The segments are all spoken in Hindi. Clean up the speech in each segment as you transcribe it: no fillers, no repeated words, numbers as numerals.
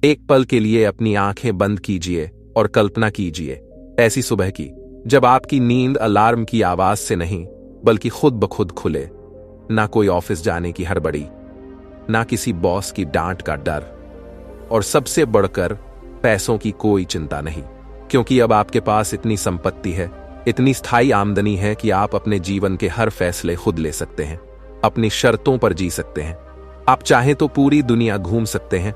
एक पल के लिए अपनी आंखें बंद कीजिए और कल्पना कीजिए ऐसी सुबह की जब आपकी नींद अलार्म की आवाज से नहीं बल्कि खुद ब खुद खुले। ना कोई ऑफिस जाने की हड़बड़ी, ना किसी बॉस की डांट का डर, और सबसे बढ़कर पैसों की कोई चिंता नहीं, क्योंकि अब आपके पास इतनी संपत्ति है, इतनी स्थायी आमदनी है कि आप अपने जीवन के हर फैसले खुद ले सकते हैं, अपनी शर्तों पर जी सकते हैं। आप चाहें तो पूरी दुनिया घूम सकते हैं,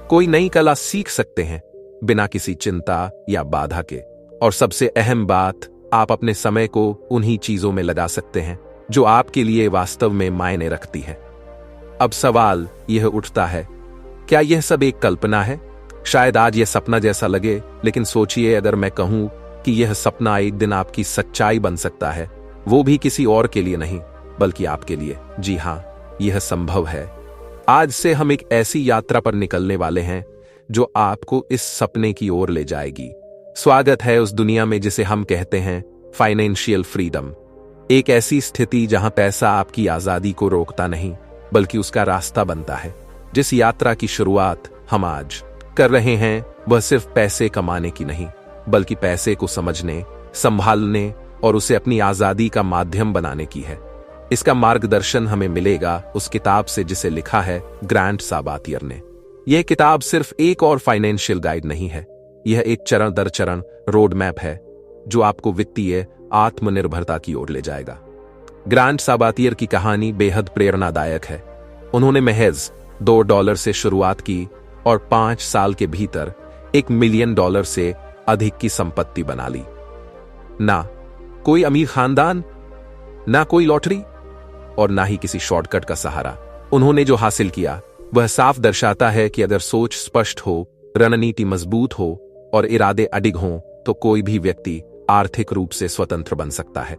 कोई नई कला सीख सकते हैं बिना किसी चिंता या बाधा के, और सबसे अहम बात, आप अपने समय को उन्हीं चीजों में लगा सकते हैं जो आपके लिए वास्तव में मायने रखती है। अब सवाल यह उठता है, क्या यह सब एक कल्पना है? शायद आज यह सपना जैसा लगे, लेकिन सोचिए अगर मैं कहूं कि यह सपना एक दिन आपकी सच्चाई बन सकता है, वो भी किसी और के लिए नहीं बल्कि आपके लिए। जी हां, यह संभव है। आज से हम एक ऐसी यात्रा पर निकलने वाले हैं जो आपको इस सपने की ओर ले जाएगी। स्वागत है उस दुनिया में जिसे हम कहते हैं फाइनेंशियल फ्रीडम। एक ऐसी स्थिति जहां पैसा आपकी आजादी को रोकता नहीं बल्कि उसका रास्ता बनता है। जिस यात्रा की शुरुआत हम आज कर रहे हैं वह सिर्फ पैसे कमाने की नहीं बल्कि पैसे को समझने, संभालने और उसे अपनी आजादी का माध्यम बनाने की है। इसका मार्गदर्शन हमें मिलेगा उस किताब से जिसे लिखा है ग्रांट साबातियर ने। यह किताब सिर्फ एक और फाइनेंशियल गाइड नहीं है, यह एक चरण दर चरण रोड मैप है जो आपको वित्तीय आत्मनिर्भरता की ओर ले जाएगा। ग्रांट साबातियर की कहानी बेहद प्रेरणादायक है। उन्होंने महज $2 से शुरुआत की और 5 साल के भीतर $1 मिलियन से अधिक की संपत्ति बना ली। ना कोई अमीर खानदान, ना कोई लॉटरी और ना ही किसी शॉर्टकट का सहारा। उन्होंने जो हासिल किया वह साफ दर्शाता है कि अगर सोच स्पष्ट हो, रणनीति मजबूत हो और इरादे अडिग हों तो कोई भी व्यक्ति आर्थिक रूप से स्वतंत्र बन सकता है।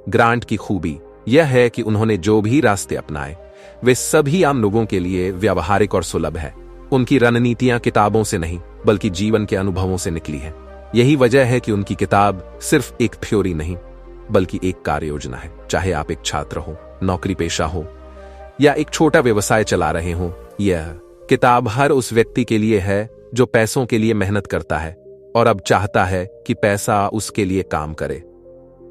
ग्रांट की खूबी यह है कि उन्होंने जो भी रास्ते अपनाए वे सभी आम लोगों के लिए व्यावहारिक और सुलभ है। उनकी रणनीतियां किताबों से नहीं बल्कि जीवन के अनुभवों से निकली हैं। यही वजह है कि उनकी किताब सिर्फ एक थ्योरी नहीं बल्कि एक कार्य योजना है। चाहे आप एक छात्र हो, नौकरी पेशा हो या एक छोटा व्यवसाय चला रहे हो, यह किताब हर उस व्यक्ति के लिए है जो पैसों के लिए मेहनत करता है और अब चाहता है कि पैसा उसके लिए काम करे।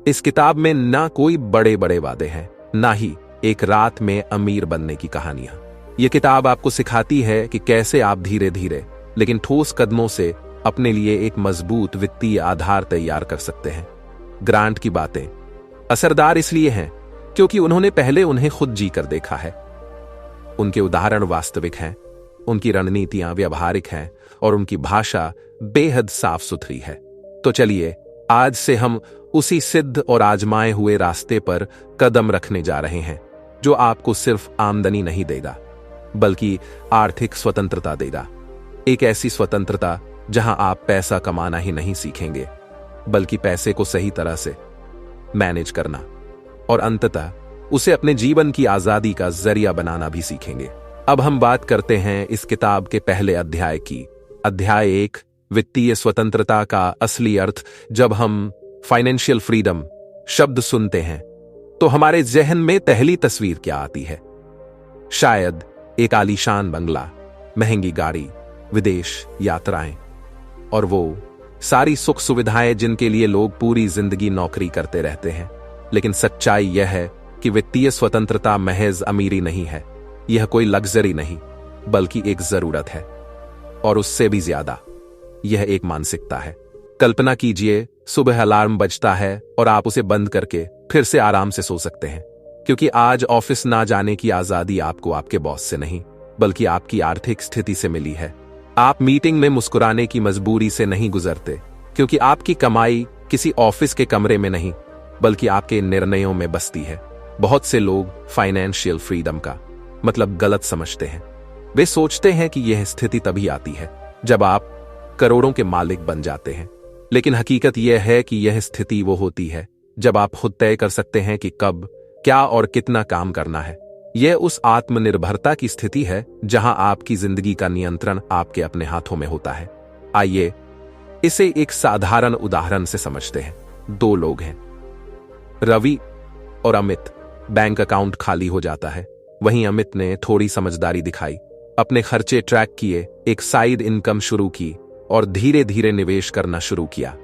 इस किताब में ना कोई बड़े बड़े वादे हैं, ना ही एक रात में अमीर बनने की कहानियां। यह किताब आपको सिखाती है कि कैसे आप धीरे धीरे लेकिन ठोस कदमों से अपने लिए एक मजबूत वित्तीय आधार तैयार कर सकते हैं। ग्रांट की बातें असरदार इसलिए हैं क्योंकि उन्होंने पहले उन्हें खुद जी कर देखा है। उनके उदाहरण वास्तविक हैं, उनकी रणनीतियां व्यावहारिक हैं और उनकी भाषा बेहद साफ सुथरी है। तो चलिए आज से हम उसी सिद्ध और आजमाए हुए रास्ते पर कदम रखने जा रहे हैं जो आपको सिर्फ आमदनी नहीं देगा बल्कि आर्थिक स्वतंत्रता देगा। एक ऐसी स्वतंत्रता जहां आप पैसा कमाना ही नहीं सीखेंगे बल्कि पैसे को सही तरह से मैनेज करना और अंततः उसे अपने जीवन की आजादी का जरिया बनाना भी सीखेंगे। अब हम बात करते हैं इस किताब के पहले अध्याय की। अध्याय 1, वित्तीय स्वतंत्रता का असली अर्थ। जब हम फाइनेंशियल फ्रीडम शब्द सुनते हैं तो हमारे जहन में पहली तस्वीर क्या आती है? शायद एक आलीशान बंगला, महंगी गाड़ी, विदेश यात्राएं और वो सारी सुख सुविधाएं जिनके लिए लोग पूरी जिंदगी नौकरी करते रहते हैं। लेकिन सच्चाई यह है कि वित्तीय स्वतंत्रता महज अमीरी नहीं है, यह कोई लग्जरी नहीं बल्कि एक जरूरत है, और उससे भी ज्यादा यह एक मानसिकता है। कल्पना कीजिए सुबह अलार्म बजता है और आप उसे बंद करके फिर से आराम से सो सकते हैं, क्योंकि आज ऑफिस ना जाने की आजादी आपको आपके बॉस से नहीं बल्कि आपकी आर्थिक स्थिति से मिली है। आप मीटिंग में मुस्कुराने की मजबूरी से नहीं गुजरते क्योंकि आपकी कमाई किसी ऑफिस के कमरे में नहीं बल्कि आपके निर्णयों में बसती है। बहुत से लोग फाइनेंशियल फ्रीडम का मतलब गलत समझते हैं। वे सोचते हैं कि यह स्थिति तभी आती है जब आप करोड़ों के मालिक बन जाते हैं, लेकिन हकीकत यह है कि यह स्थिति वो होती है जब आप खुद तय कर सकते हैं कि कब, क्या और कितना काम करना है। यह उस आत्मनिर्भरता की स्थिति है जहां आपकी जिंदगी का नियंत्रण आपके अपने हाथों में होता है। आइए इसे एक साधारण उदाहरण से समझते हैं। 2 लोग हैं, रवि और अमित। बैंक अकाउंट खाली हो जाता है। वहीं अमित ने थोड़ी समझदारी दिखाई अपने खर्चे ट्रैक किए, एक साइड इनकम शुरू की और धीरे धीरे निवेश करना शुरू किया।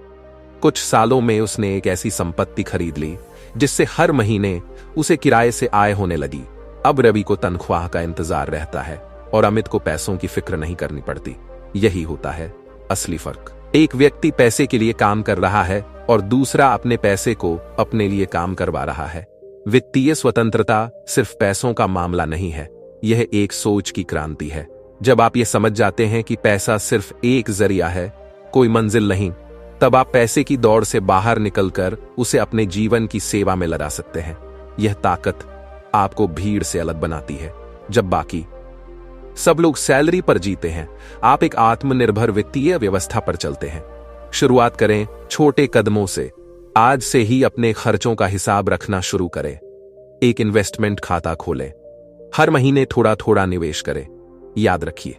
कुछ सालों में उसने एक ऐसी संपत्ति खरीद ली जिससे हर महीने उसे किराए से आय होने लगी। अब रवि को तनख्वाह का इंतजार रहता है और अमित को पैसों की फिक्र नहीं करनी पड़ती। यही होता है असली फर्क। एक व्यक्ति पैसे के लिए काम कर रहा है और दूसरा अपने पैसे को अपने लिए काम करवा रहा है। वित्तीय स्वतंत्रता सिर्फ पैसों का मामला नहीं है, यह एक सोच की क्रांति है। जब आप ये समझ जाते हैं कि पैसा सिर्फ एक जरिया है, कोई मंजिल नहीं, तब आप पैसे की दौड़ से बाहर निकलकर उसे अपने जीवन की सेवा में लगा सकते हैं। यह ताकत आपको भीड़ से अलग बनाती है। जब बाकी सब लोग सैलरी पर जीते हैं, आप एक आत्मनिर्भर वित्तीय व्यवस्था पर चलते हैं। शुरुआत करें छोटे कदमों से। आज से ही अपने खर्चों का हिसाब रखना शुरू करें। एक इन्वेस्टमेंट खाता खोलें, हर महीने थोड़ा थोड़ा निवेश करें। याद रखिए,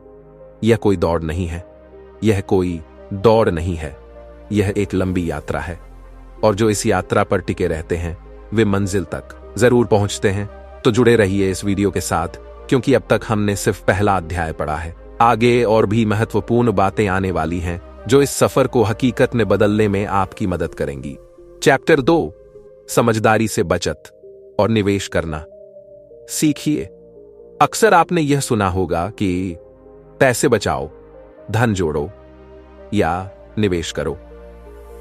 यह कोई दौड़ नहीं है, यह एक लंबी यात्रा है, और जो इस यात्रा पर टिके रहते हैं वे मंजिल तक जरूर पहुंचते हैं। तो जुड़े रहिए इस वीडियो के साथ, क्योंकि अब तक हमने सिर्फ पहला अध्याय पढ़ा है। आगे और भी महत्वपूर्ण बातें आने वाली हैं जो इस सफर को हकीकत में बदलने में आपकी मदद करेंगी। चैप्टर 2, समझदारी से बचत और निवेश करना सीखिए। अक्सर आपने यह सुना होगा कि पैसे बचाओ, धन जोड़ो या निवेश करो,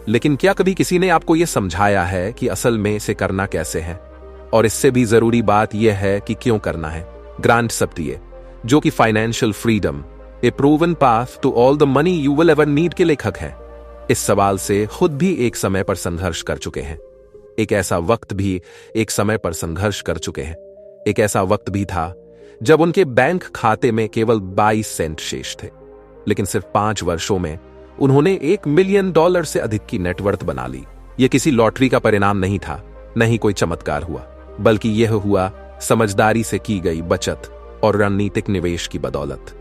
लेकिन क्या कभी किसी ने आपको यह समझाया है कि असल में इसे करना कैसे है? और इससे भी जरूरी बात यह है कि क्यों करना है। ग्रांट सप्टिये, जो कि financial freedom, a proven path to all the money you will ever need के लेखक हैं, इस सवाल से खुद भी एक समय पर संघर्ष कर चुके हैं। एक ऐसा वक्त भी था जब उनके बैंक खाते में केवल 22 सेंट शेष थे, लेकिन सिर्फ 5 वर्षों में उन्होंने $1 मिलियन से अधिक की नेटवर्थ बना ली। यह किसी लॉटरी का परिणाम नहीं था, न ही कोई चमत्कार हुआ, बल्कि यह हुआ समझदारी से की गई बचत और रणनीतिक निवेश की बदौलत।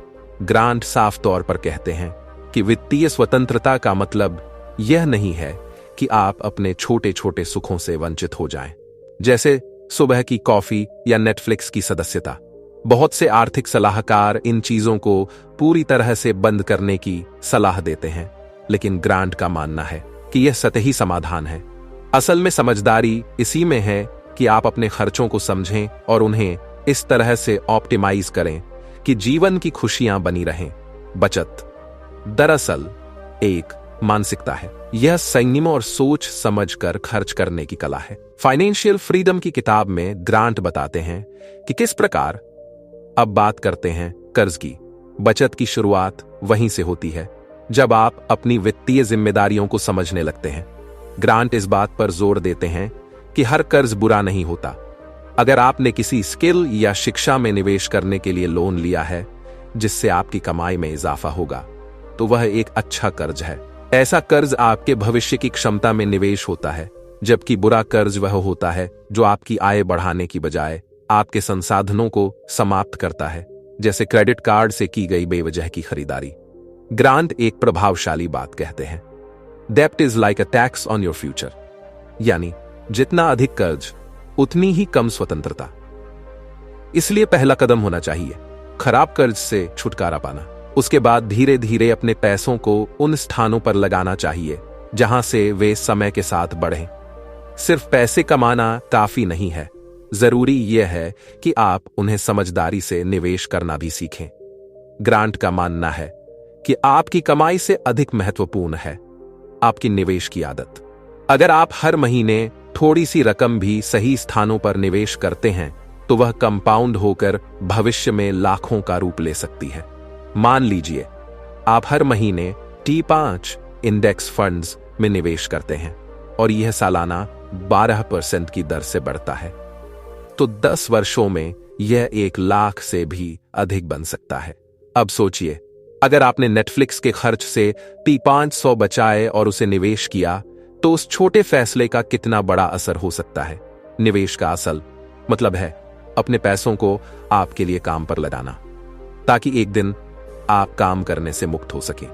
ग्रांट साफ तौर पर कहते हैं कि वित्तीय स्वतंत्रता का मतलब यह नहीं है कि आप अपने छोटे छोटे सुखों से वंचित हो जाएं, जैसे सुबह की कॉफी या नेटफ्लिक्स की सदस्यता। बहुत से आर्थिक सलाहकार इन चीजों को पूरी तरह से बंद करने की सलाह देते हैं, लेकिन ग्रांट का मानना है कि यह सतही समाधान है। असल में समझदारी इसी में है कि आप अपने खर्चों को समझें और उन्हें इस तरह से ऑप्टिमाइज करें कि जीवन की खुशियां बनी रहें। बचत दरअसल एक मानसिकता है, यह संयम और सोच समझकर खर्च करने की कला है। फाइनेंशियल फ्रीडम की किताब में ग्रांट बताते हैं कि किस प्रकार। अब बात करते हैं कर्ज की। बचत की शुरुआत वहीं से होती है जब आप अपनी वित्तीय जिम्मेदारियों को समझने लगते हैं। ग्रांट इस बात पर जोर देते हैं कि हर कर्ज बुरा नहीं होता। अगर आपने किसी स्किल या शिक्षा में निवेश करने के लिए लोन लिया है जिससे आपकी कमाई में इजाफा होगा, तो वह एक अच्छा कर्ज है। ऐसा कर्ज आपके भविष्य की क्षमता में निवेश होता है, जबकि बुरा कर्ज वह होता है जो आपकी आय बढ़ाने की बजाय आपके संसाधनों को समाप्त करता है, जैसे क्रेडिट कार्ड से की गई बेवजह की खरीदारी। ग्रांट एक प्रभावशाली बात कहते हैं, डेब्ट is like a tax on your future, यानी जितना अधिक कर्ज उतनी ही कम स्वतंत्रता। इसलिए पहला कदम होना चाहिए खराब कर्ज से छुटकारा पाना। उसके बाद धीरे धीरे अपने पैसों को उन स्थानों पर लगाना चाहिए जहां से वे समय के साथ बढ़ें। सिर्फ पैसे कमाना काफी नहीं है, जरूरी यह है कि आप उन्हें समझदारी से निवेश करना भी सीखें। ग्रांट का मानना है कि आपकी कमाई से अधिक महत्वपूर्ण है आपकी निवेश की आदत। अगर आप हर महीने थोड़ी सी रकम भी सही स्थानों पर निवेश करते हैं तो वह कंपाउंड होकर भविष्य में लाखों का रूप ले सकती है। मान लीजिए आप हर महीने T5 इंडेक्स फंड्स में निवेश करते हैं और यह सालाना 12% की दर से बढ़ता है, तो 10 वर्षों में यह 1 लाख से भी अधिक बन सकता है। अब सोचिए, अगर आपने नेटफ्लिक्स के खर्च से T500 बचाए और उसे निवेश किया, तो उस छोटे फैसले का कितना बड़ा असर हो सकता है। निवेश का असल मतलब है अपने पैसों को आपके लिए काम पर लगाना, ताकि एक दिन आप काम करने से मुक्त हो सके।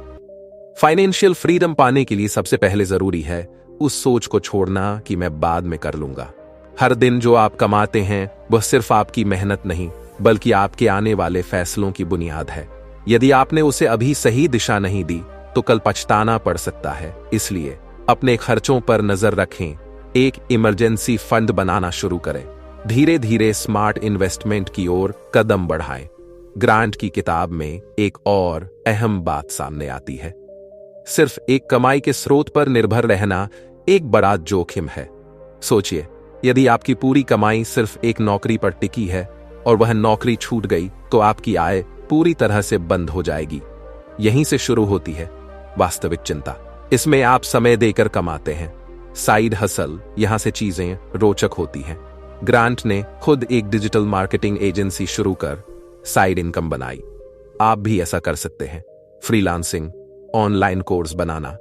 फाइनेंशियल फ्रीडम पाने के लिए सबसे पहले जरूरी है उस सोच को छोड़ना कि मैं बाद में कर लूंगा। हर दिन जो आप कमाते हैं वह सिर्फ आपकी मेहनत नहीं, बल्कि आपके आने वाले फैसलों की बुनियाद है। यदि आपने उसे अभी सही दिशा नहीं दी तो कल पछताना पड़ सकता है। इसलिए अपने खर्चों पर नजर रखें, एक इमरजेंसी फंड बनाना शुरू करें, धीरे धीरे स्मार्ट इन्वेस्टमेंट की ओर कदम बढ़ाएं। ग्रांट की किताब में एक और अहम बात सामने आती है, सिर्फ एक कमाई के स्रोत पर निर्भर रहना एक बड़ा जोखिम है। सोचिए, यदि आपकी पूरी कमाई सिर्फ एक नौकरी पर टिकी है और वह नौकरी छूट गई तो आपकी आय पूरी तरह से बंद हो जाएगी। यहीं से शुरू होती है वास्तविक चिंता। इसमें आप समय देकर कमाते हैं, साइड हसल, यहां से चीजें रोचक होती हैं। ग्रांट ने खुद एक डिजिटल मार्केटिंग एजेंसी शुरू कर साइड इनकम बनाई। आप भी ऐसा कर सकते हैं। फ्रीलांसिंग, ऑनलाइन कोर्स बनाना,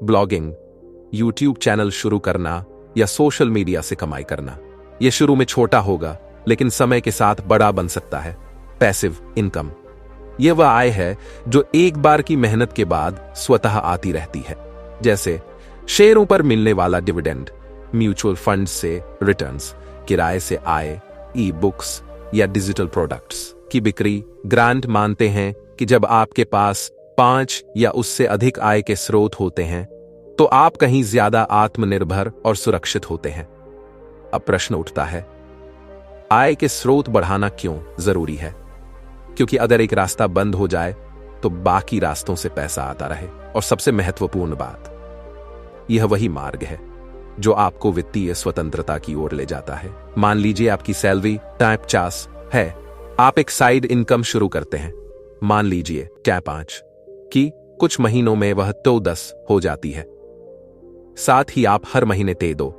ब्लॉगिंग, यूट्यूब चैनल शुरू करना या सोशल मीडिया से कमाई करना। यह शुरू में छोटा होगा लेकिन समय के साथ बड़ा बन सकता है। पैसिव इनकम, यह वह आय है जो एक बार की मेहनत के बाद स्वतः आती रहती है, जैसे शेयरों पर मिलने वाला डिविडेंड, म्यूचुअल फंड से रिटर्न्स, किराए से आय, ई बुक्स या डिजिटल प्रोडक्ट्स की बिक्री। ग्रांट मानते हैं कि जब आपके पास 5 या उससे अधिक आय के स्रोत होते हैं तो आप कहीं ज्यादा आत्मनिर्भर और सुरक्षित होते हैं। अब प्रश्न उठता है, आय के स्रोत बढ़ाना क्यों जरूरी है? क्योंकि अगर एक रास्ता बंद हो जाए तो बाकी रास्तों से पैसा आता रहे। और सबसे महत्वपूर्ण बात, यह वही मार्ग है जो आपको वित्तीय स्वतंत्रता की ओर ले जाता है। मान लीजिए आपकी सैलरी टाइप 50 है, आप एक साइड इनकम शुरू करते हैं, मान लीजिए टाइप 5 की। कुछ महीनों में वह तो 10 हो जाती है। साथ ही आप हर महीने दो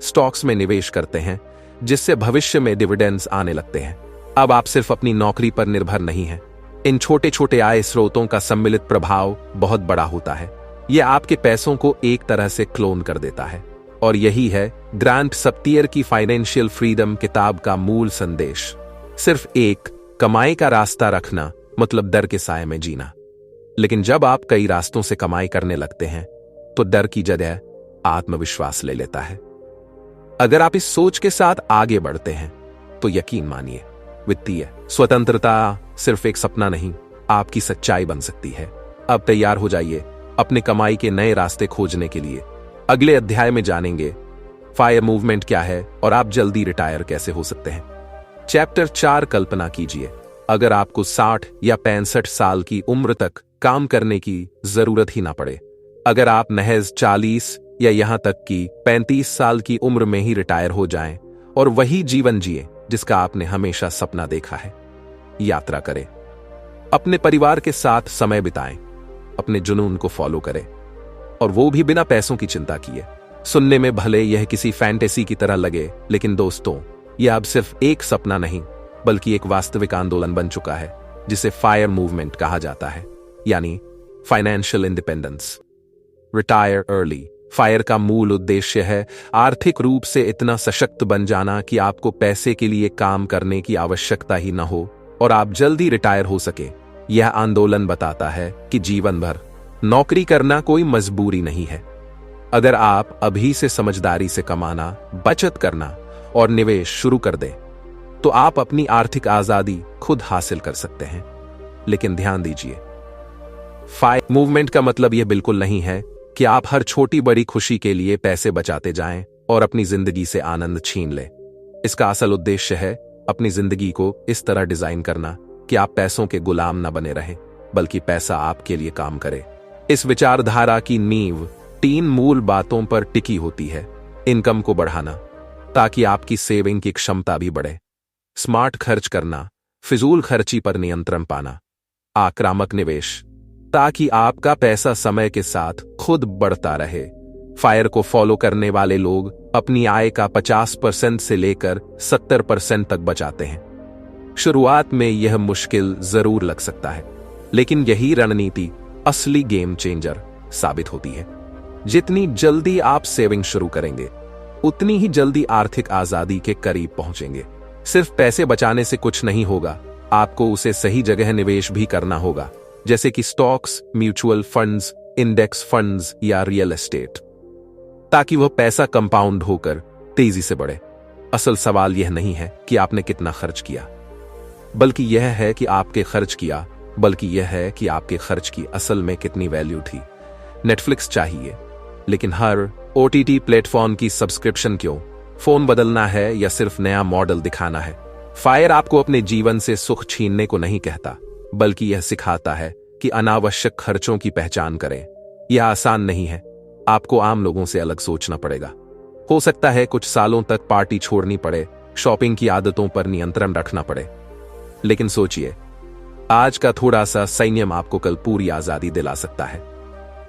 स्टॉक्स में निवेश करते हैं, जिससे भविष्य में डिविडेंड्स आने लगते हैं। अब आप सिर्फ अपनी नौकरी पर निर्भर नहीं हैं। इन छोटे छोटे आय स्रोतों का सम्मिलित प्रभाव बहुत बड़ा होता है। यह आपके पैसों को एक तरह से क्लोन कर देता है। और यही है ग्रांट सप्तियर की फाइनेंशियल फ्रीडम किताब का मूल संदेश। सिर्फ एक कमाई का रास्ता रखना मतलब डर के साए में जीना। लेकिन जब आप कई रास्तों से कमाई करने लगते हैं तो डर की जगह आत्मविश्वास ले लेता है। अगर आप इस सोच के साथ आगे बढ़ते हैं तो यकीन मानिए, वित्तीय स्वतंत्रता सिर्फ एक सपना नहीं, आपकी सच्चाई बन सकती है। अब तैयार हो जाइए अपने कमाई के नए रास्ते खोजने के लिए। अगले अध्याय में जानेंगे फायर मूवमेंट क्या है और आप जल्दी रिटायर कैसे हो सकते हैं। चैप्टर 4, कल्पना कीजिए अगर आपको 60 या 65 साल की उम्र तक काम करने की जरूरत ही ना पड़े। अगर आप महज 40 या यहां तक कि 35 साल की उम्र में ही रिटायर हो जाएं और वही जीवन जिए जिसका आपने हमेशा सपना देखा है। यात्रा करें, अपने परिवार के साथ समय बिताएं, अपने जुनून को फॉलो करें, और वो भी बिना पैसों की चिंता किए। सुनने में भले यह किसी फैंटेसी की तरह लगे, लेकिन दोस्तों, यह अब सिर्फ एक सपना नहीं बल्कि एक वास्तविक आंदोलन बन चुका है, जिसे फायर मूवमेंट कहा जाता है, यानी financial independence. Retire early. Fire का मूल उद्देश्य है आर्थिक रूप से इतना सशक्त बन जाना कि आपको पैसे के लिए काम करने की आवश्यकता ही न हो और आप जल्दी रिटायर हो सके। यह आंदोलन बताता है कि जीवन भर नौकरी करना कोई मजबूरी नहीं है। अगर आप अभी से समझदारी से कमाना, बचत करना और निवेश शुरू कर दें तो आप अपनी आर्थिक आजादी खुद हासिल कर सकते हैं। लेकिन ध्यान दीजिए, फायर मूवमेंट का मतलब यह बिल्कुल नहीं है कि आप हर छोटी बड़ी खुशी के लिए पैसे बचाते जाएं और अपनी जिंदगी से आनंद छीन लें। इसका असल उद्देश्य है अपनी जिंदगी को इस तरह डिजाइन करना कि आप पैसों के गुलाम न बने रहें, बल्कि पैसा आपके लिए काम करे। इस विचारधारा की नींव 3 मूल बातों पर टिकी होती है। इनकम को बढ़ाना ताकि आपकी सेविंग की क्षमता भी बढ़े, स्मार्ट खर्च करना, फिजूल खर्ची पर नियंत्रण पाना, आक्रामक निवेश ताकि आपका पैसा समय के साथ खुद बढ़ता रहे। फायर को फॉलो करने वाले लोग अपनी आय का 50% से लेकर 70% तक बचाते हैं। शुरुआत में यह मुश्किल जरूर लग सकता है, लेकिन यही रणनीति असली गेम चेंजर साबित होती है। जितनी जल्दी आप सेविंग शुरू करेंगे, उतनी ही जल्दी आर्थिक आजादी के करीब पहुंचेंगे। सिर्फ पैसे बचाने से कुछ नहीं होगा, आपको उसे सही जगह निवेश भी करना होगा, जैसे कि stocks, mutual funds, index funds या रियल एस्टेट, ताकि वह पैसा कंपाउंड होकर तेजी से बढ़े। असल सवाल यह नहीं है कि आपने कितना खर्च किया, बल्कि यह है कि आपके खर्च किया, बल्कि यह है कि आपके खर्च की असल में कितनी वैल्यू थी। नेटफ्लिक्स चाहिए, लेकिन हर OTT प्लेटफॉर्म की सब्सक्रिप्शन क्यों? फोन बदलना है या सिर्फ नया मॉडल दिखाना है? फायर आपको अपने जीवन से सुख छीनने को नहीं कहता, बल्कि यह सिखाता है कि अनावश्यक खर्चों की पहचान करें। यह आसान नहीं है, आपको आम लोगों से अलग सोचना पड़ेगा। हो सकता है कुछ सालों तक पार्टी छोड़नी पड़े, शॉपिंग की आदतों पर नियंत्रण रखना पड़े, लेकिन सोचिए, आज का थोड़ा सा संयम आपको कल पूरी आजादी दिला सकता है।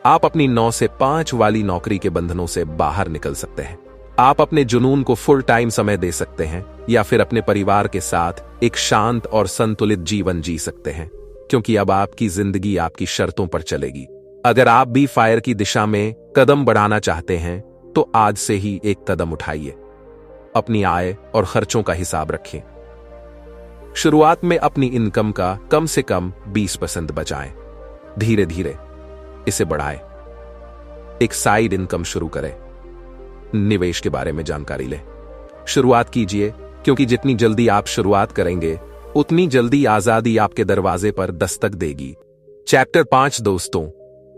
आप अपनी 9 से 5 वाली नौकरी के बंधनों से बाहर निकल सकते हैं। आप अपने जुनून को फुल टाइम समय दे सकते हैं, या फिर अपने परिवार के साथ एक शांत और संतुलित जीवन जी सकते हैं, क्योंकि अब आपकी जिंदगी आपकी शर्तों पर चलेगी। अगर आप भी फायर की दिशा में कदम बढ़ाना चाहते हैं, तो आज से ही एक कदम उठाइए। अपनी आय और खर्चों का हिसाब रखें। शुरुआत में अपनी इनकम का कम से कम 20% बचाएं। धीरे धीरे इसे बढ़ाएं। एक साइड इनकम शुरू करें। निवेश के बारे में जानकारी लें। शुरुआत कीजिए, क्योंकि जितनी जल्दी आप शुरुआत करेंगे, उतनी जल्दी आजादी आपके दरवाजे पर दस्तक देगी। चैप्टर 5 दोस्तों,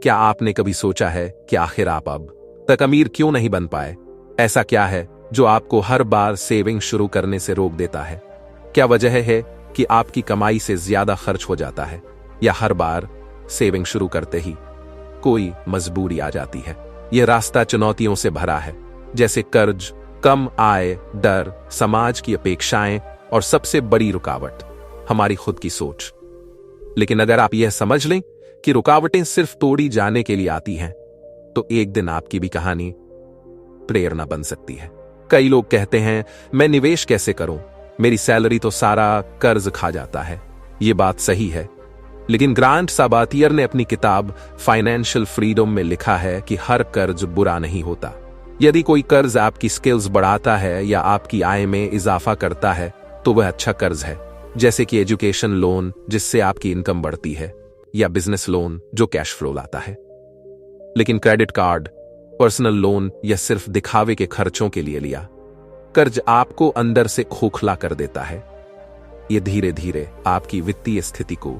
क्या आपने कभी सोचा है कि आखिर आप अब तक अमीर क्यों नहीं बन पाए? ऐसा क्या है जो आपको हर बार सेविंग शुरू करने से रोक देता है? क्या वजह है कि आपकी कमाई से ज्यादा खर्च हो जाता है, या हर बार सेविंग शुरू करते ही कोई मजबूरी आ जाती है? यह रास्ता चुनौतियों से भरा है, जैसे कर्ज, कम आय, डर, समाज की अपेक्षाएं और सबसे बड़ी रुकावट हमारी खुद की सोच। लेकिन अगर आप यह समझ लें कि रुकावटें सिर्फ तोड़ी जाने के लिए आती हैं, तो एक दिन आपकी भी कहानी प्रेरणा बन सकती है। कई लोग कहते हैं, मैं निवेश कैसे करूं? मेरी सैलरी तो सारा कर्ज खा जाता है। यह बात सही है, लेकिन ग्रांट साबातियर ने अपनी किताब फाइनेंशियल फ्रीडम में लिखा है कि हर कर्ज बुरा नहीं होता। यदि कोई कर्ज आपकी स्किल्स बढ़ाता है या आपकी आय में इजाफा करता है, तो वह अच्छा कर्ज है, जैसे कि एजुकेशन लोन जिससे आपकी इनकम बढ़ती है, या बिजनेस लोन जो कैश फ्लो लाता है। लेकिन क्रेडिट कार्ड, पर्सनल लोन या सिर्फ दिखावे के खर्चों के लिए लिया कर्ज आपको अंदर से खोखला कर देता है। यह धीरे धीरे आपकी वित्तीय स्थिति को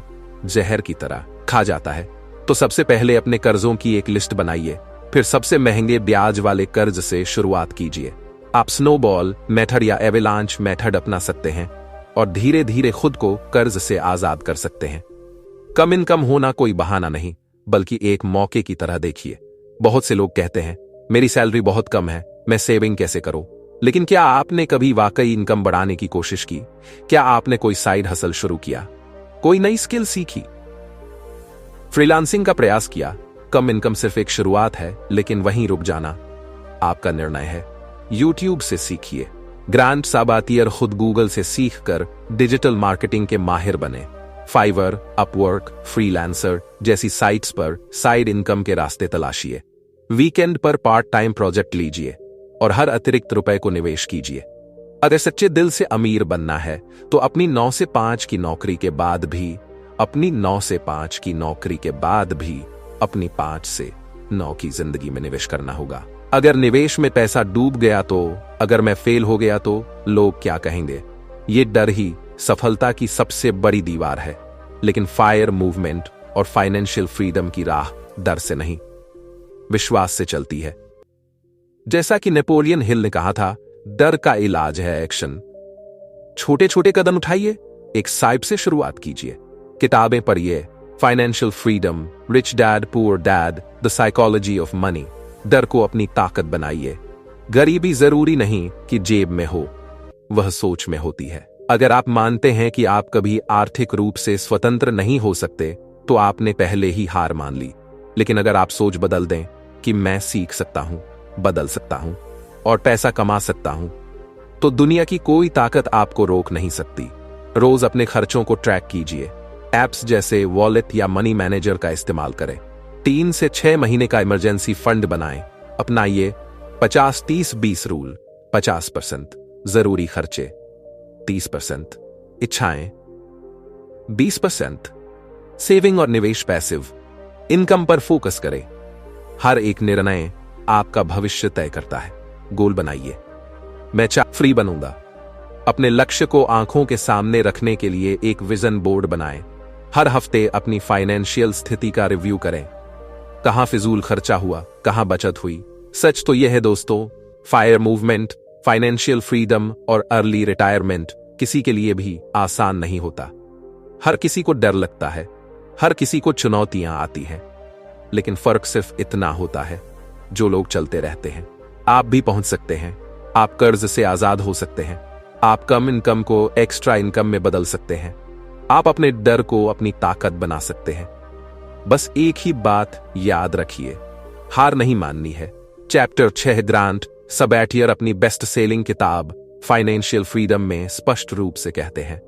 जहर की तरह खा जाता है। तो सबसे पहले अपने कर्जों की एक लिस्ट बनाइए, फिर सबसे महंगे ब्याज वाले कर्ज से शुरुआत कीजिए। आप स्नोबॉल मेथड या एवेलांच मेथड अपना सकते हैं और धीरे धीरे खुद को कर्ज से आजाद कर सकते हैं। कम इनकम होना कोई बहाना नहीं, बल्कि एक मौके की तरह देखिए। बहुत से लोग कहते हैं, मेरी सैलरी बहुत कम है, मैं सेविंग कैसे करूं? लेकिन क्या आपने कभी वाकई इनकम बढ़ाने की कोशिश की? क्या आपने कोई साइड हसल शुरू किया, कोई नई स्किल सीखी, फ्रीलांसिंग का प्रयास किया? कम इनकम सिर्फ एक शुरुआत है, लेकिन वहीं रुक जाना आपका निर्णय है। YouTube से सीखिए। ग्रांट साबातियर खुद गूगल से सीखकर डिजिटल मार्केटिंग के माहिर बने। फाइवर, अपवर्क, फ्रीलांसर जैसी साइट्स पर साइड इनकम के रास्ते तलाशिए। वीकेंड पर पार्ट टाइम प्रोजेक्ट लीजिए और हर अतिरिक्त रुपए को निवेश कीजिए। अगर सच्चे दिल से अमीर बनना है, तो अपनी 9 से 5 की नौकरी के बाद भी अपनी 5 से 9 की जिंदगी में निवेश करना होगा। अगर निवेश में पैसा डूब गया तो, अगर मैं फेल हो गया तो लोग क्या कहेंगे? ये डर ही सफलता की सबसे बड़ी दीवार है। लेकिन फायर मूवमेंट और फाइनेंशियल फ्रीडम की राह डर से नहीं, विश्वास से चलती है। जैसा कि नेपोलियन हिल ने कहा था, डर का इलाज है एक्शन। छोटे छोटे कदम उठाइए, एक साइब से शुरुआत कीजिए। किताबें पढ़िए, financial freedom, rich dad poor dad, the psychology of money. डर को अपनी ताकत बनाइए। गरीबी जरूरी नहीं कि जेब में हो, वह सोच में होती है। अगर आप मानते हैं कि आप कभी आर्थिक रूप से स्वतंत्र नहीं हो सकते, तो आपने पहले ही हार मान ली। लेकिन अगर आप सोच बदल दें कि मैं सीख सकता हूं, बदल सकता हूं और पैसा कमा सकता हूं, तो दुनिया की कोई ताकत आपको रोक नहीं सकती। रोज अपने खर्चों को ट्रैक कीजिए। एप्स जैसे वॉलेट या मनी मैनेजर का इस्तेमाल करें। 3 से 6 महीने का इमरजेंसी फंड बनाएं। अपनाइए 50-30-20 रूल। 50% जरूरी खर्चे, 30% इच्छाएं, 20% सेविंग और निवेश। पैसिव इनकम पर फोकस करें। हर एक निर्णय आपका भविष्य तय करता है। गोल बनाइए, मैं फ्री बनूंगा, अपने लक्ष्य को आंखों के सामने रखने के लिए एक विजन बोर्ड बनाएं। हर हफ्ते अपनी फाइनेंशियल स्थिति का रिव्यू करें। कहां फिजूल खर्चा हुआ, कहां बचत हुई। सच तो यह है दोस्तों, फायर मूवमेंट, फाइनेंशियल फ्रीडम और अर्ली रिटायरमेंट किसी के लिए भी आसान नहीं होता। हर किसी को डर लगता है, हर किसी को चुनौतियां आती हैं, लेकिन फर्क सिर्फ इतना होता है, जो लोग चलते रहते हैं। आप भी पहुंच सकते हैं। आप कर्ज से आजाद हो सकते हैं। आप कम इनकम को एक्स्ट्रा इनकम में बदल सकते हैं। आप अपने डर को अपनी ताकत बना सकते हैं। बस एक ही बात याद रखिए, हार नहीं माननी है। चैप्टर 6 ग्रांट सबैटियर अपनी बेस्ट सेलिंग किताब फाइनेंशियल फ्रीडम में स्पष्ट रूप से कहते हैं,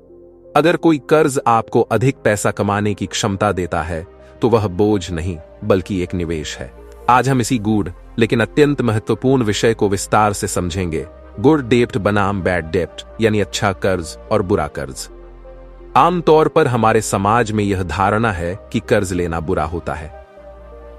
अगर कोई कर्ज आपको अधिक पैसा कमाने की क्षमता देता है तो वह बोझ नहीं बल्कि एक निवेश है। आज हम इसी गूढ़ लेकिन अत्यंत महत्वपूर्ण विषय को विस्तार से समझेंगे। गुड डेप्ट बनाम बैड डेप्ट, यानी अच्छा कर्ज और बुरा कर्ज। आमतौर पर हमारे समाज में यह धारणा है कि कर्ज लेना बुरा होता है।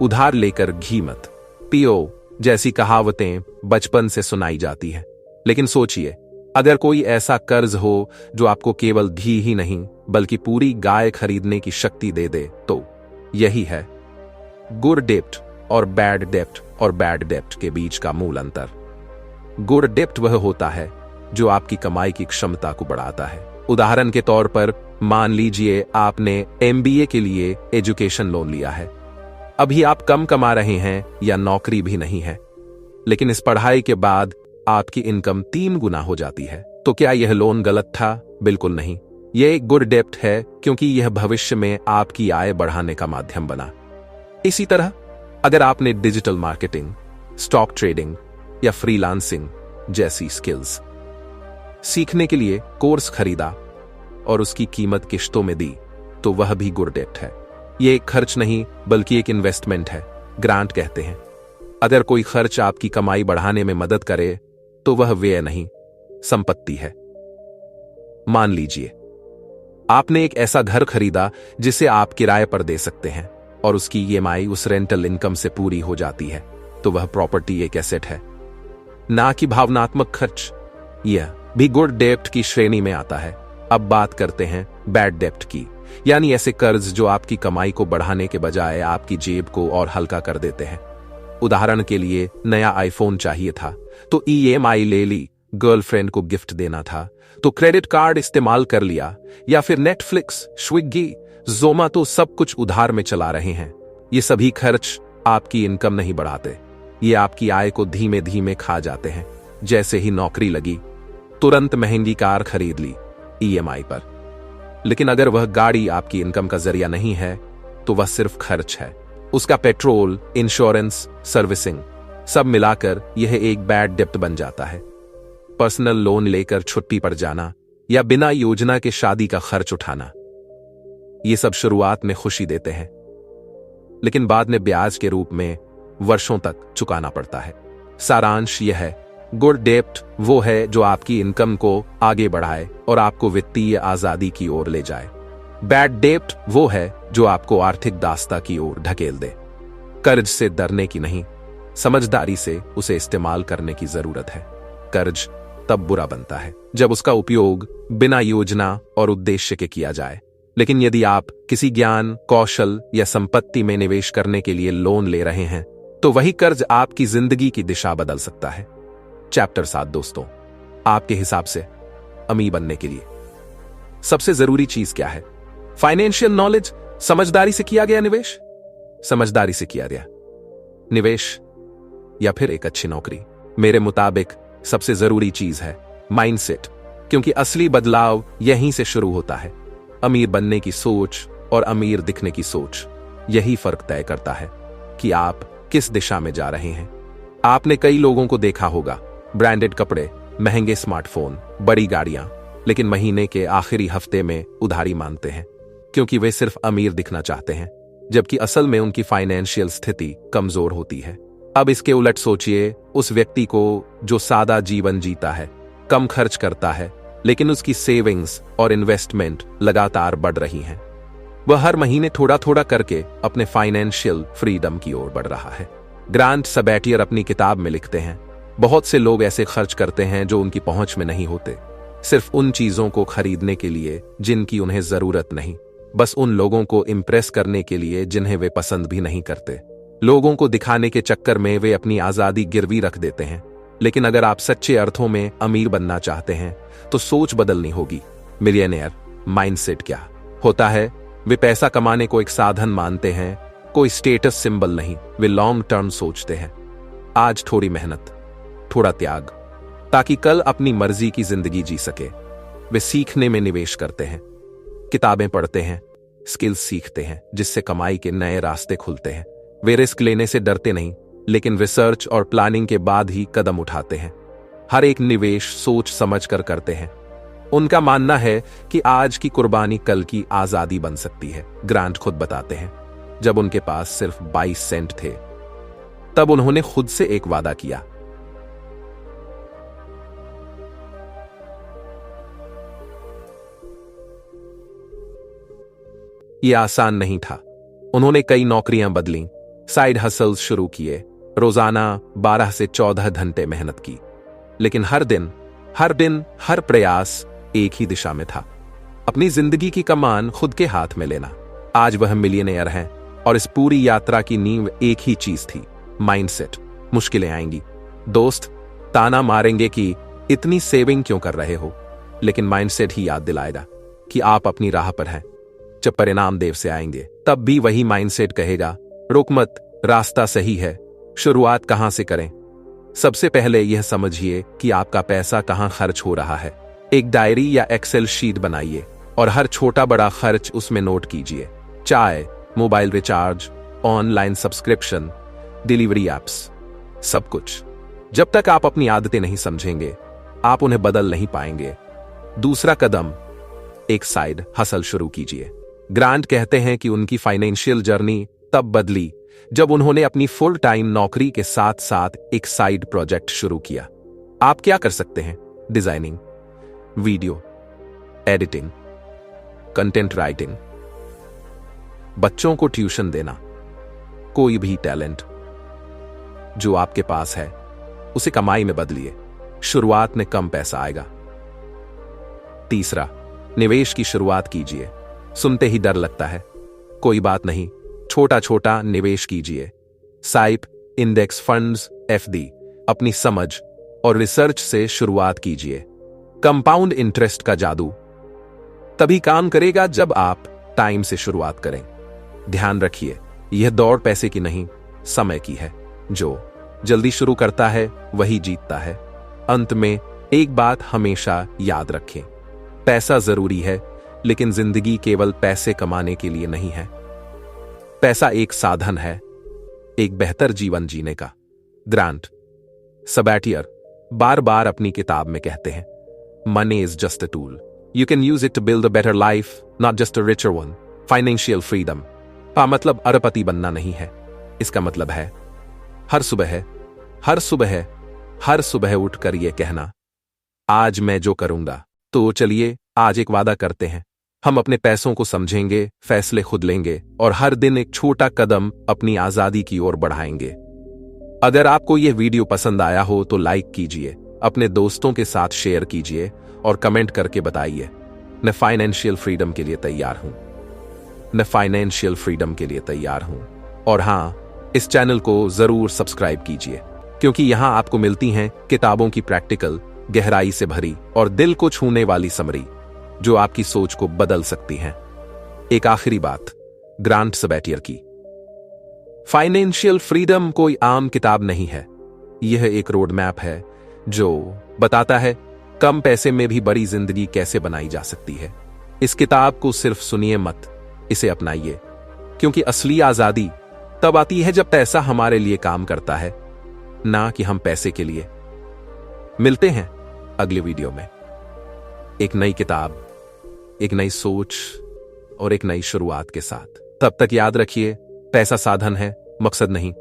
उधार लेकर घी मत पियो जैसी कहावतें बचपन से सुनाई जाती हैं। लेकिन सोचिए, अगर कोई ऐसा कर्ज हो जो आपको केवल घी ही नहीं बल्कि पूरी गाय खरीदने की शक्ति दे दे, तो यही है गुड डेप्ट और बैड डेप्ट और बैड डेप्ट के बीच का मूल अंतर। गुड डेप्ट वह होता है जो आपकी कमाई की क्षमता को बढ़ाता है। उदाहरण के तौर पर मान लीजिए आपने MBA के लिए एजुकेशन लोन लिया है। अभी आप कम कमा रहे हैं या नौकरी भी नहीं है, लेकिन इस पढ़ाई के बाद आपकी इनकम 3 गुना हो जाती है। तो क्या यह लोन गलत था? बिल्कुल नहीं। यह एक गुड डेप्ट है क्योंकि यह भविष्य में आपकी आय बढ़ाने का माध्यम बना। इसी तरह अगर आपने डिजिटल मार्केटिंग, स्टॉक ट्रेडिंग या फ्रीलांसिंग जैसी स्किल्स सीखने के लिए कोर्स खरीदा और उसकी कीमत किश्तों में दी, तो वह भी गुड डेप्ट है। यह एक खर्च नहीं बल्कि एक इन्वेस्टमेंट है। ग्रांट कहते हैं, अगर कोई खर्च आपकी कमाई बढ़ाने में मदद करे तो वह व्यय नहीं, संपत्ति है। मान लीजिए आपने एक ऐसा घर खरीदा जिसे आप किराए पर दे सकते हैं और उसकी EMI उस रेंटल इनकम से पूरी हो जाती है, तो वह प्रॉपर्टी एक एसेट है, ना कि भावनात्मक खर्च। यह भी गुड डेप्ट की श्रेणी में आता है। अब बात करते हैं बैड डेप्ट की, यानी ऐसे कर्ज जो आपकी कमाई को बढ़ाने के बजाय आपकी जेब को और हल्का कर देते हैं। उदाहरण के लिए नया आईफोन चाहिए था तो EMI ले ली, गर्लफ्रेंड को गिफ्ट देना था तो क्रेडिट कार्ड इस्तेमाल कर लिया, या फिर नेटफ्लिक्स, स्विगी, जोमाटो सब कुछ उधार में चला रहे हैं। ये सभी खर्च आपकी इनकम नहीं बढ़ाते, ये आपकी आय को धीमे धीमे खा जाते हैं। जैसे ही नौकरी लगी तुरंत महंगी कार खरीद ली EMI पर, लेकिन अगर वह गाड़ी आपकी इनकम का जरिया नहीं है तो वह सिर्फ खर्च है। उसका पेट्रोल, इंश्योरेंस, सर्विसिंग सब मिलाकर यह एक बैड डेप्ट बन जाता है। पर्सनल लोन लेकर छुट्टी पर जाना या बिना योजना के शादी का खर्च उठाना, ये सब शुरुआत में खुशी देते हैं, लेकिन बाद में ब्याज के रूप में वर्षों तक चुकाना पड़ता है। सारांश यह है, गुड डेप्ट वो है जो आपकी इनकम को आगे बढ़ाए और आपको वित्तीय आजादी की ओर ले जाए। बैड डेप्ट वो है जो आपको आर्थिक दास्ता की ओर ढकेल दे। कर्ज से डरने की नहीं, समझदारी से उसे इस्तेमाल करने की जरूरत है। कर्ज तब बुरा बनता है जब उसका उपयोग बिना योजना और उद्देश्य के किया जाए, लेकिन यदि आप किसी ज्ञान, कौशल या संपत्ति में निवेश करने के लिए लोन ले रहे हैं तो वही कर्ज आपकी जिंदगी की दिशा बदल सकता है। चैप्टर 7 दोस्तों, आपके हिसाब से अमीर बनने के लिए सबसे जरूरी चीज क्या है? फाइनेंशियल नॉलेज, समझदारी से किया गया निवेश, समझदारी से किया गया निवेश, या फिर एक अच्छी नौकरी? मेरे मुताबिक सबसे जरूरी चीज है माइंडसेट, क्योंकि असली बदलाव यहीं से शुरू होता है। अमीर बनने की सोच और अमीर दिखने की सोच, यही फर्क तय करता है कि आप किस दिशा में जा रहे हैं। आपने कई लोगों को देखा होगा, ब्रांडेड कपड़े, महंगे स्मार्टफोन, बड़ी गाड़ियां, लेकिन महीने के आखिरी हफ्ते में उधारी मांगते हैं क्योंकि वे सिर्फ अमीर दिखना चाहते हैं, जबकि असल में उनकी फाइनेंशियल स्थिति कमजोर होती है। अब इसके उलट सोचिए उस व्यक्ति को जो सादा जीवन जीता है, कम खर्च करता है, लेकिन उसकी सेविंग्स और इन्वेस्टमेंट लगातार बढ़ रही हैं। वह हर महीने थोड़ा थोड़ा करके अपने फाइनेंशियल फ्रीडम की ओर बढ़ रहा है। ग्रांट सबैटियर अपनी किताब में लिखते हैं, बहुत से लोग ऐसे खर्च करते हैं जो उनकी पहुंच में नहीं होते, सिर्फ उन चीजों को खरीदने के लिए जिनकी उन्हें जरूरत नहीं, बस उन लोगों को इम्प्रेस करने के लिए जिन्हें वे पसंद भी नहीं करते। लोगों को दिखाने के चक्कर में वे अपनी आजादी गिरवी रख देते हैं। लेकिन अगर आप सच्चे अर्थों में अमीर बनना चाहते हैं तो सोच बदलनी होगी। मिलियनेयर माइंडसेट क्या होता है? वे पैसा कमाने को एक साधन मानते हैं, कोई स्टेटस सिंबल नहीं। वे लॉन्ग टर्म सोचते हैं। आज थोड़ी मेहनत, थोड़ा त्याग, ताकि कल अपनी मर्जी की जिंदगी जी सके। वे सीखने में निवेश करते हैं, किताबें पढ़ते हैं, स्किल्स सीखते हैं जिससे कमाई के नए रास्ते खुलते हैं। वे रिस्क लेने से डरते नहीं, लेकिन रिसर्च और प्लानिंग के बाद ही कदम उठाते हैं। हर एक निवेश सोच समझ कर करते हैं। उनका मानना है कि आज की कुर्बानी कल की आजादी बन सकती है। ग्रांट खुद बताते हैं, जब उनके पास सिर्फ 22 सेंट थे, तब उन्होंने खुद से एक वादा किया। यह आसान नहीं था। उन्होंने कई नौकरियां बदली, साइड हसल्स शुरू किए, रोजाना 12 से 14 घंटे मेहनत की। लेकिन हर दिन हर प्रयास एक ही दिशा में था, अपनी जिंदगी की कमान खुद के हाथ में लेना। आज वह मिलियनेयर हैं और इस पूरी यात्रा की नींव एक ही चीज थी, माइंडसेट। मुश्किलें आएंगी, दोस्त ताना मारेंगे कि इतनी सेविंग क्यों कर रहे हो, लेकिन माइंडसेट ही याद दिलाएगा कि आप अपनी राह पर हैं। जब परिणाम देर से आएंगे, तब भी वही माइंडसेट कहेगा, रुक मत, रास्ता सही है। शुरुआत कहां से करें? सबसे पहले यह समझिए कि आपका पैसा कहां खर्च हो रहा है। एक डायरी या एक्सेल शीट बनाइए और हर छोटा बड़ा खर्च उसमें नोट कीजिए। चाय, mobile recharge, online subscription, delivery apps, सब कुछ। जब तक आप अपनी आदतें नहीं समझेंगे, आप उन्हें बदल नहीं पाएंगे। दूसरा कदम, एक साइड हसल शुरू कीजिए। ग्रांट कहते हैं कि उनकी फाइनेंशियल जर्नी तब बदली जब उन्होंने अपनी फुल टाइम नौकरी के साथ साथ एक साइड प्रोजेक्ट शुरू किया। आप क्या कर सकते हैं? Designing, video editing, content writing, बच्चों को ट्यूशन देना। कोई भी टैलेंट जो आपके पास है उसे कमाई में बदलिए। शुरुआत में कम पैसा आएगा। तीसरा, निवेश की शुरुआत कीजिए। सुनते ही डर लगता है, कोई बात नहीं, छोटा छोटा निवेश कीजिए। साइप, इंडेक्स फंड्स, एफडी, अपनी समझ और रिसर्च से शुरुआत कीजिए। कंपाउंड इंटरेस्ट का जादू तभी काम करेगा जब आप टाइम से शुरुआत करें। ध्यान रखिए, यह दौड़ पैसे की नहीं, समय की है। जो जल्दी शुरू करता है वही जीतता है। अंत में एक बात हमेशा याद रखें, पैसा जरूरी है, लेकिन जिंदगी केवल पैसे कमाने के लिए नहीं है। पैसा एक साधन है, एक बेहतर जीवन जीने का। ग्रांट सबैटियर बार बार अपनी किताब में कहते हैं, money is just a tool, you can use it to build a better life, not just a richer one. Financial freedom का मतलब अरबपति बनना नहीं है। इसका मतलब है हर सुबह उठकर यह कहना, आज मैं जो करूंगा। तो चलिए आज एक वादा करते हैं, हम अपने पैसों को समझेंगे, फैसले खुद लेंगे और हर दिन एक छोटा कदम अपनी आजादी की ओर बढ़ाएंगे। अगर आपको यह वीडियो पसंद आया हो तो लाइक कीजिए, अपने दोस्तों के साथ शेयर कीजिए और कमेंट करके बताइए, मैं फाइनेंशियल फ्रीडम के लिए तैयार हूं। और हां, इस चैनल को जरूर सब्सक्राइब कीजिए, क्योंकि यहां आपको मिलती हैं किताबों की प्रैक्टिकल, गहराई से भरी और दिल को छूने वाली समरी, जो आपकी सोच को बदल सकती हैं। एक आखिरी बात, ग्रांट सबैटियर की फाइनेंशियल फ्रीडम कोई आम किताब नहीं है। यह एक रोड मैप है जो बताता है कम पैसे में भी बड़ी जिंदगी कैसे बनाई जा सकती है। इस किताब को सिर्फ सुनिए मत, इसे अपनाइए, क्योंकि असली आजादी तब आती है जब पैसा हमारे लिए काम करता है, ना कि हम पैसे के लिए। मिलते हैं अगले वीडियो में, एक नई किताब, एक नई सोच और एक नई शुरुआत के साथ। तब तक याद रखिए, पैसा साधन है, मकसद नहीं।